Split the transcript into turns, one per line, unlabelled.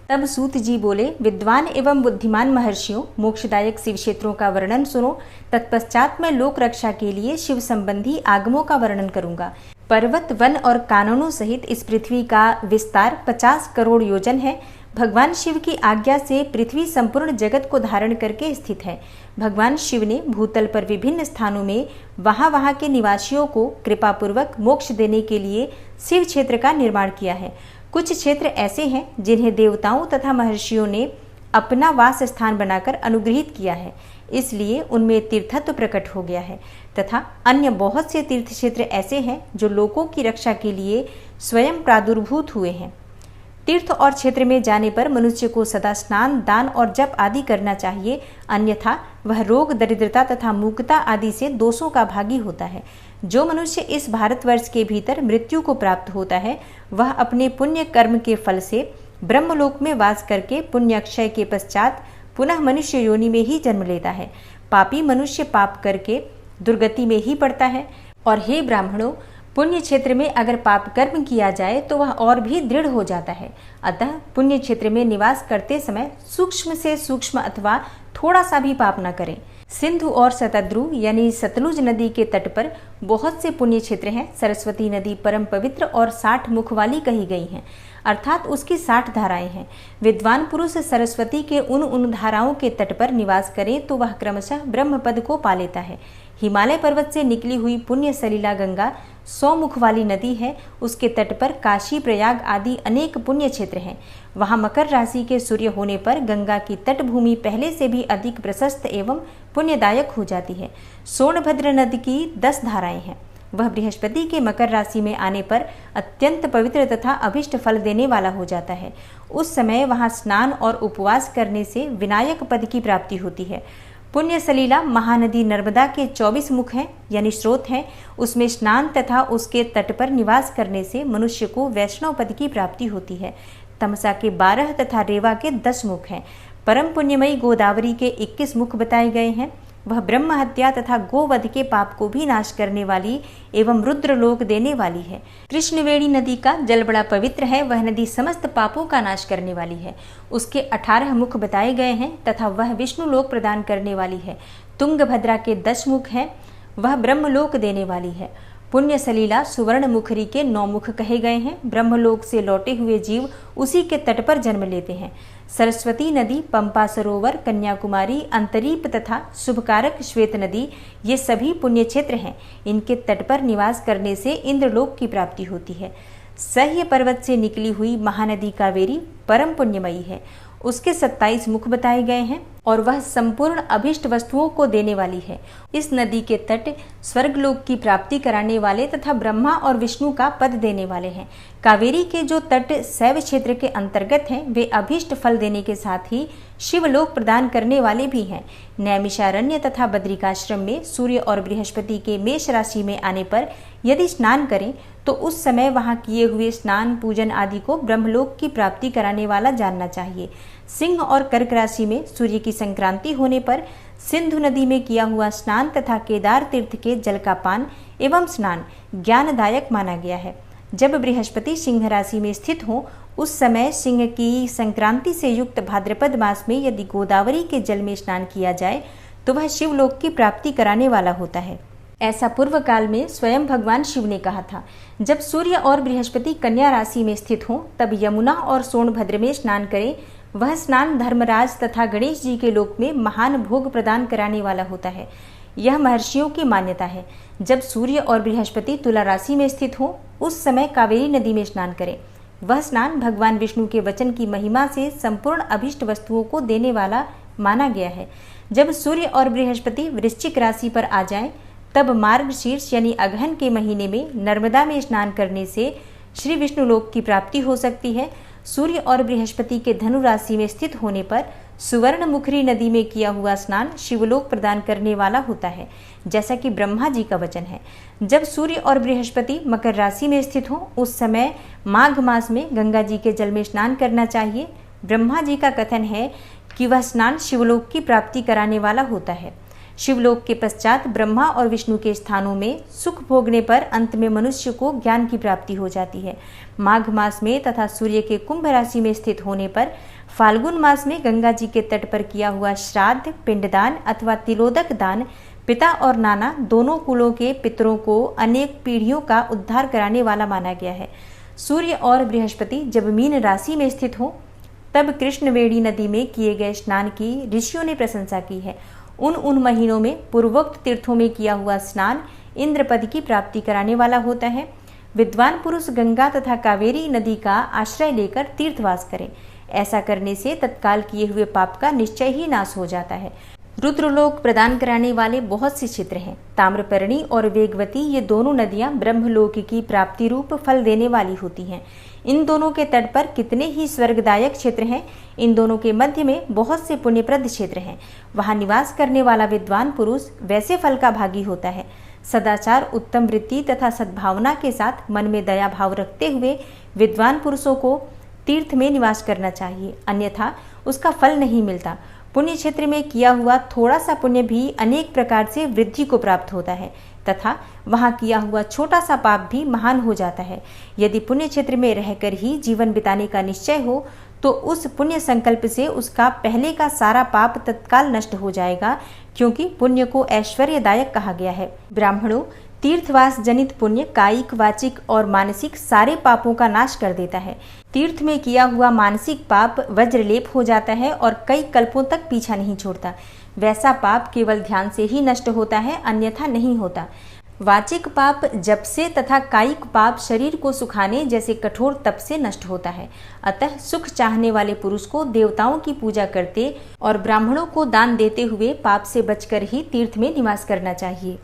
तब सूत जी बोले, विद्वान एवं बुद्धिमान महर्षियों, मोक्षदायक शिव क्षेत्रों का वर्णन सुनो। तत्पश्चात मैं लोक रक्षा के लिए शिव संबंधी आगमों का वर्णन करूंगा। पर्वत, वन और काननों सहित इस पृथ्वी का विस्तार 50 करोड़ योजन है। भगवान शिव की आज्ञा से पृथ्वी संपूर्ण जगत को धारण करके स्थित है। भगवान शिव ने भूतल पर विभिन्न स्थानों में वहां के निवासियों को कृपापूर्वक मोक्ष देने के लिए शिव क्षेत्र का निर्माण किया है। कुछ क्षेत्र ऐसे हैं जिन्हें देवताओं तथा महर्षियों ने अपना वास स्थान बनाकर अनुग्रहित किया है, इसलिए उनमें तीर्थत्व प्रकट हो गया है। तथा अन्य बहुत से तीर्थ क्षेत्र ऐसे हैं जो लोगों की रक्षा के लिए स्वयं प्रादुर्भूत हुए हैं। तीर्थ और क्षेत्र में जाने पर मनुष्य को सदा स्नान, दान और जप आदि करना चाहिए, अन्यथा वह रोग, दरिद्रता तथा मूकता आदि से दोषों का भागी होता है। जो मनुष्य इस भारतवर्ष के भीतर मृत्यु को प्राप्त होता है, वह अपने पुण्य कर्म के फल से ब्रह्मलोक में वास करके पुण्यक्षय के पश्चात पुनः मनुष्य योनि में ही जन्म लेता है। पापी मनुष्य पाप करके दुर्गति में ही पड़ता है। और हे ब्राह्मणों, पुण्य क्षेत्र में अगर पाप कर्म किया जाए तो वह और भी दृढ़ हो जाता है। अतः पुण्य क्षेत्र में निवास करते समय सूक्ष्म से सूक्ष्म अथवा थोड़ा सा भी पाप न करें। सिंधु और शतद्रु यानी सतलुज नदी के तट पर बहुत से पुण्य क्षेत्र हैं। सरस्वती नदी परम पवित्र और 60 मुख वाली कही गई है, अर्थात उसकी 60 धाराएं हैं। विद्वान पुरुष सरस्वती के उन धाराओं के तट पर निवास करें तो वह क्रमशः ब्रह्म पद को पा लेता है। हिमालय पर्वत से निकली हुई पुण्य सलिला गंगा 100 मुख वाली नदी है। उसके तट पर काशी, प्रयाग आदि अनेक पुण्य क्षेत्र हैं। वहां मकर राशि के सूर्य होने पर गंगा की तटभूमि पहले से भी अधिक प्रशस्त एवं पुण्यदायक हो जाती है। सोनभद्र नदी की 10 धाराएं हैं। वह बृहस्पति के मकर राशि में आने पर अत्यंत पवित्र तथा अभिष्ट फल देने वाला हो जाता है। उस समय वहां स्नान और उपवास करने से विनायक पद की प्राप्ति होती है। पुण्य सलीला महानदी नर्मदा के 24 मुख हैं यानी स्रोत हैं। उसमें स्नान तथा उसके तट पर निवास करने से मनुष्य को वैष्णव पद की प्राप्ति होती है। तमसा के 12 तथा रेवा के 10 मुख हैं। परम पुण्यमयी गोदावरी के 21 मुख बताए गए हैं। वह ब्रह्म हत्या तथा गोवध के पाप को भी नाश करने वाली एवं रुद्रलोक देने वाली है। कृष्णवेणी नदी का जल बड़ा पवित्र है। वह नदी समस्त पापों का नाश करने वाली है। उसके 18 मुख बताए गए हैं तथा वह विष्णु लोक प्रदान करने वाली है। तुंगभद्रा के 10 मुख हैं। वह ब्रह्मलोक देने वाली है। पुण्य सलीला सुवर्ण मुखरी के 9 मुख कहे गए हैं। ब्रह्मलोक से लौटे हुए जीव उसी के तट पर जन्म लेते हैं। सरस्वती नदी, पंपा सरोवर, कन्याकुमारी, अंतरीप तथा शुभकारक श्वेत नदी, ये सभी पुण्य क्षेत्र हैं। इनके तट पर निवास करने से इंद्रलोक की प्राप्ति होती है। सह्य पर्वत से निकली हुई महानदी कावेरी परम पुण्यमयी है। उसके 27 मुख बताए गए हैं और वह संपूर्ण अभिष्ट वस्तुओं को देने वाली है। इस नदी के तट स्वर्गलोक की प्राप्ति कराने वाले तथा ब्रह्मा और विष्णु का पद देने वाले हैं। कावेरी के जो तट शैव क्षेत्र के अंतर्गत हैं, वे अभिष्ट फल देने के साथ ही शिवलोक प्रदान करने वाले भी हैं। नैमिषारण्य तथा बद्रिकाश्रम में सूर्य और बृहस्पति के मेष राशि में आने पर यदि स्नान करें तो उस समय वहां किए हुए स्नान, पूजन आदि को ब्रह्मलोक की प्राप्ति कराने वाला जानना चाहिए। सिंह और कर्क राशि में सूर्य की संक्रांति होने पर सिंधु नदी में किया हुआ स्नान तथा केदार तीर्थ के जल का पान एवं स्नान ज्ञानदायक माना गया है। जब बृहस्पति सिंह राशि में स्थित हो उस समय सिंह की संक्रांति से युक्त भाद्रपद मास में यदि गोदावरी के जल में स्नान किया जाए तो वह शिवलोक की प्राप्ति कराने वाला होता है। ऐसा पूर्व काल में स्वयं भगवान शिव ने कहा था। जब सूर्य और बृहस्पति कन्या राशि में स्थित हों तब यमुना और सोनभद्र में स्नान करें। वह स्नान धर्मराज तथा गणेश जी के लोक में महान भोग प्रदान कराने वाला होता है। यह महर्षियों की मान्यता है। जब सूर्य और बृहस्पति तुला राशि में स्थित हो उस समय कावेरी नदी में स्नान करें। वह स्नान भगवान विष्णु के वचन की महिमा से संपूर्ण अभिष्ट वस्तुओं को देने वाला माना गया है। जब सूर्य और बृहस्पति वृश्चिक राशि पर आ जाएं, तब मार्गशीर्ष यानी अगहन के महीने में नर्मदा में स्नान करने से श्री विष्णु लोक की प्राप्ति हो सकती है। सूर्य और बृहस्पति के धनु राशि में स्थित होने पर सुवर्ण मुखरी नदी में किया हुआ स्नान शिवलोक प्रदान करने वाला होता है, जैसा कि ब्रह्मा जी का वचन है। जब सूर्य और बृहस्पति मकर राशि में स्थित हो उस समय माघ मास में गंगा जी के जल में स्नान करना चाहिए। ब्रह्मा जी का कथन है कि वह स्नान शिवलोक की प्राप्ति कराने वाला होता है। शिवलोक के पश्चात ब्रह्मा और विष्णु के स्थानों में सुख भोगने पर अंत में मनुष्य को ज्ञान की प्राप्ति हो जाती है। माघ मास में तथा सूर्य के कुंभ राशि में स्थित होने पर फाल्गुन मास में गंगा जी के तट पर किया हुआ श्राद्ध, पिंडदान अथवा तिलोदक दान पिता और नाना दोनों कुलों के पितरों को अनेक पीढ़ियों का उद्धार कराने वाला माना गया है। सूर्य और बृहस्पति जब मीन राशि में स्थित हो तब कृष्णवेणी नदी में किए गए स्नान की ऋषियों ने प्रशंसा की है। उन महीनों में पूर्वोक्त तीर्थों में किया हुआ स्नान इंद्र पद की प्राप्ति कराने वाला होता है। विद्वान पुरुष गंगा तथा कावेरी नदी का आश्रय लेकर तीर्थवास करें। ऐसा करने से तत्काल किए हुए पाप का निश्चय ही नाश हो जाता है। रुद्रलोक प्रदान कराने वाले बहुत से क्षेत्र हैं। ताम्रपर्णी और वेगवती ये दोनों नदियां ब्रह्मलोक की प्राप्ति रूप फल देने वाली होती हैं। इन दोनों के तट पर कितने ही स्वर्गदायक क्षेत्र हैं। इन दोनों के मध्य में बहुत से पुण्यप्रद क्षेत्र हैं। वहां निवास करने वाला विद्वान पुरुष वैसे फल का भागी होता है। सदाचार, उत्तम वृत्ति तथा सद्भावना के साथ मन में दया भाव रखते हुए विद्वान पुरुषों को तीर्थ में निवास करना चाहिए, अन्यथा उसका फल नहीं मिलता। पुण्य क्षेत्र में किया हुआ थोड़ा सा पुण्य भी अनेक प्रकार से वृद्धि को प्राप्त होता है तथा वहां किया हुआ छोटा सा पाप भी महान हो जाता है। यदि पुण्य क्षेत्र में रहकर ही जीवन बिताने का निश्चय हो तो उस पुण्य संकल्प से उसका पहले का सारा पाप तत्काल नष्ट हो जाएगा, क्योंकि पुण्य को ऐश्वर्यदायक कहा गया है। ब्राह्मणों, तीर्थवास जनित पुण्य कायिक, वाचिक और मानसिक सारे पापों का नाश कर देता है। तीर्थ में किया हुआ मानसिक पाप वज्रलेप हो जाता है और कई कल्पों तक पीछा नहीं छोड़ता। वैसा पाप केवल ध्यान से ही नष्ट होता है, अन्यथा नहीं होता। वाचिक पाप जप से तथा कायिक पाप शरीर को सुखाने जैसे कठोर तप से नष्ट होता है। अतः सुख चाहने वाले पुरुष को देवताओं की पूजा करते और ब्राह्मणों को दान देते हुए पाप से बचकर ही तीर्थ में निवास करना चाहिए।